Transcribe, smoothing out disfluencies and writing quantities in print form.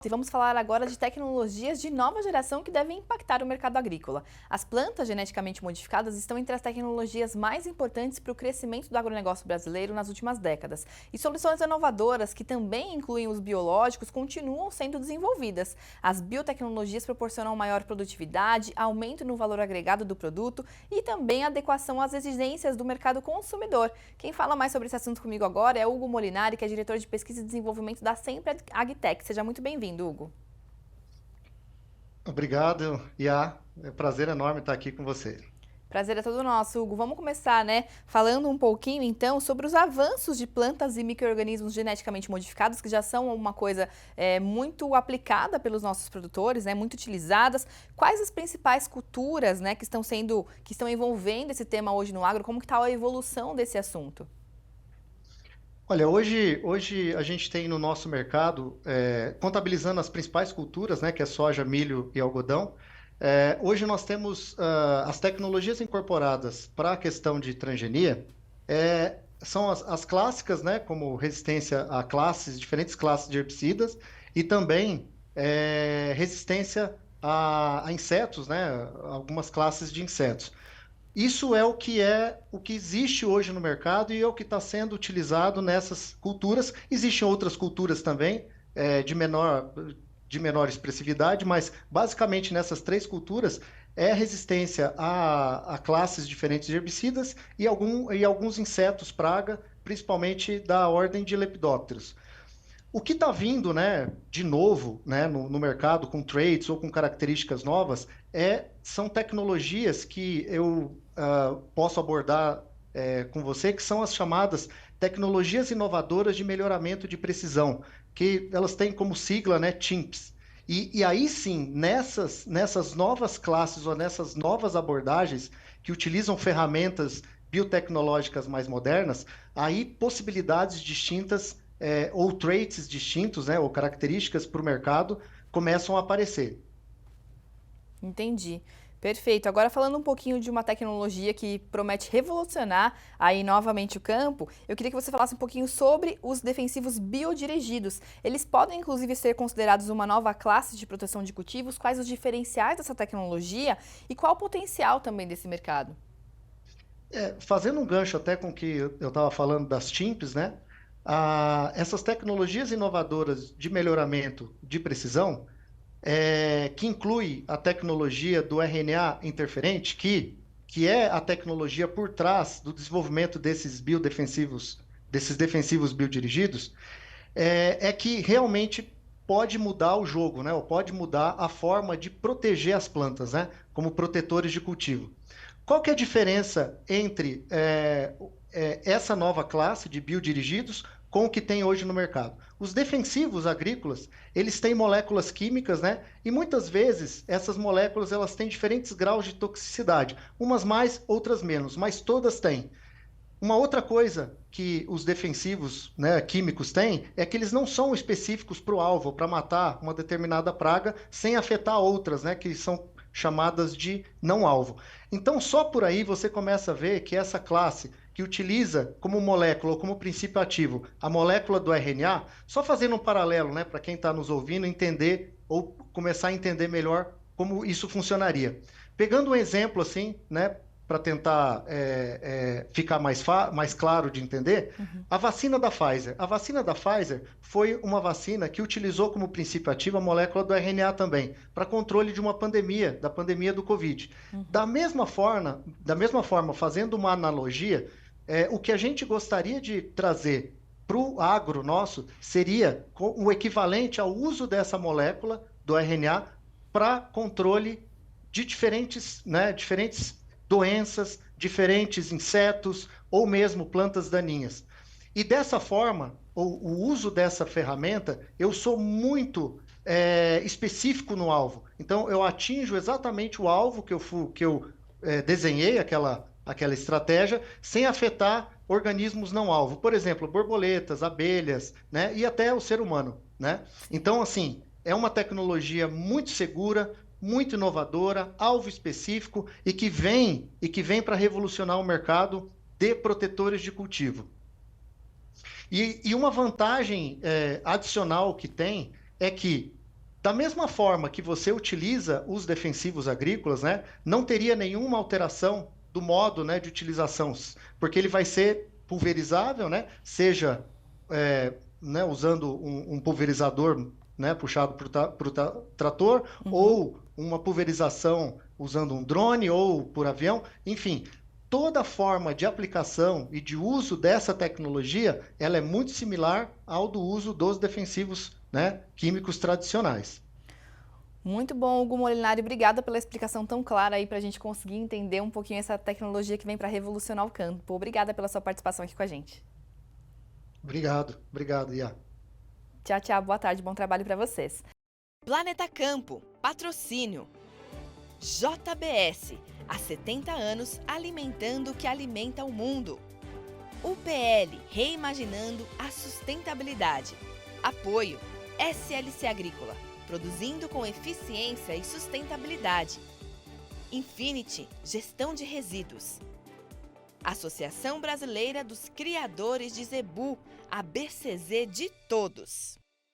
E vamos falar agora de tecnologias de nova geração que devem impactar o mercado agrícola. As plantas geneticamente modificadas estão entre as tecnologias mais importantes para o crescimento do agronegócio brasileiro nas últimas décadas. E soluções inovadoras, que também incluem os biológicos, continuam sendo desenvolvidas. As biotecnologias proporcionam maior produtividade, aumento no valor agregado do produto e também adequação às exigências do mercado consumidor. Quem fala mais sobre esse assunto comigo agora é Hugo Molinari, que é diretor de pesquisa e desenvolvimento da Sempre Agtech. Seja muito bem-vindo, Hugo. Obrigado, Iá. É um prazer enorme estar aqui com você. Prazer é todo nosso, Hugo. Vamos começar, falando um pouquinho, então, sobre os avanços de plantas e micro-organismos geneticamente modificados, que já são uma coisa muito aplicada pelos nossos produtores, muito utilizadas. Quais as principais culturas, que estão envolvendo esse tema hoje no agro? Como que está a evolução desse assunto? Olha, hoje a gente tem no nosso mercado, contabilizando as principais culturas, né, que é soja, milho e algodão, hoje nós temos as tecnologias incorporadas para a questão de transgenia, são as clássicas, né, como resistência a diferentes classes de herbicidas, e também resistência a insetos, né, algumas classes de insetos. Isso é o que existe hoje no mercado e é o que está sendo utilizado nessas culturas. Existem outras culturas também, de menor expressividade, mas basicamente nessas três culturas é resistência a classes diferentes de herbicidas e alguns insetos praga, principalmente da ordem de lepidópteros. O que está vindo, né, de novo, né, no mercado com traits ou com características novas são tecnologias que eu posso abordar com você, que são as chamadas tecnologias inovadoras de melhoramento de precisão, que elas têm como sigla, né, TIMPs. E aí sim, nessas novas classes ou nessas novas abordagens que utilizam ferramentas biotecnológicas mais modernas, aí possibilidades distintas ou traits distintos, né, ou características para o mercado começam a aparecer. Entendi. Perfeito. Agora falando um pouquinho de uma tecnologia que promete revolucionar aí novamente o campo, eu queria que você falasse um pouquinho sobre os defensivos biodirigidos. Eles podem inclusive ser considerados uma nova classe de proteção de cultivos. Quais os diferenciais dessa tecnologia e qual o potencial também desse mercado? Fazendo um gancho até com o que eu estava falando das TIMPs, né? Essas tecnologias inovadoras de melhoramento de precisão, que inclui a tecnologia do RNA interferente, que é a tecnologia por trás do desenvolvimento desses defensivos biodirigidos, que realmente pode mudar o jogo, né? Ou pode mudar a forma de proteger as plantas, né? Como protetores de cultivo. Qual que é a diferença entre essa nova classe de biodirigidos com o que tem hoje no mercado? Os defensivos agrícolas, eles têm moléculas químicas, né? E muitas vezes essas moléculas elas têm diferentes graus de toxicidade, umas mais, outras menos, mas todas têm. Uma outra coisa que os defensivos, né, químicos têm é que eles não são específicos para o alvo, para matar uma determinada praga, sem afetar outras, né, que são chamadas de não alvo. Então, só por aí você começa a ver que essa classe que utiliza como molécula ou como princípio ativo a molécula do RNA, só fazendo um paralelo, né, para quem está nos ouvindo entender ou começar a entender melhor como isso funcionaria. Pegando um exemplo assim, né, para tentar ficar mais claro de entender, a vacina da Pfizer. A vacina da Pfizer foi uma vacina que utilizou como princípio ativo a molécula do RNA também, para controle de uma pandemia, da pandemia do Covid. Da mesma forma, fazendo uma analogia, o que a gente gostaria de trazer para o agro nosso seria o equivalente ao uso dessa molécula do RNA para controle de diferentes doenças, diferentes insetos ou mesmo plantas daninhas. E dessa forma, o uso dessa ferramenta, eu sou muito específico no alvo. Então, eu atinjo exatamente o alvo que eu desenhei, aquela estratégia, sem afetar organismos não alvo. Por exemplo, borboletas, abelhas, né? E até o ser humano, né? Então, assim, é uma tecnologia muito segura, muito inovadora, alvo específico e que vem para revolucionar o mercado de protetores de cultivo. E uma vantagem adicional que tem é que Da mesma forma que você utiliza os defensivos agrícolas, né, não teria nenhuma alteração do modo, né, de utilização, porque ele vai ser pulverizável, né, seja né, usando um pulverizador, né, puxado para o trator, ou uma pulverização usando um drone ou por avião, enfim, toda forma de aplicação e de uso dessa tecnologia, ela é muito similar ao do uso dos defensivos, né, químicos tradicionais. Muito bom, Hugo Molinari. Obrigada pela explicação tão clara aí para a gente conseguir entender um pouquinho essa tecnologia que vem para revolucionar o campo. Obrigada pela sua participação aqui com a gente. Obrigado, Iá. Tchau, tchau. Boa tarde. Bom trabalho para vocês. Planeta Campo, patrocínio. JBS, há 70 anos alimentando o que alimenta o mundo. UPL, reimaginando a sustentabilidade. Apoio, SLC Agrícola, produzindo com eficiência e sustentabilidade. Infinity, gestão de resíduos. Associação Brasileira dos Criadores de Zebu, a BCZ de todos.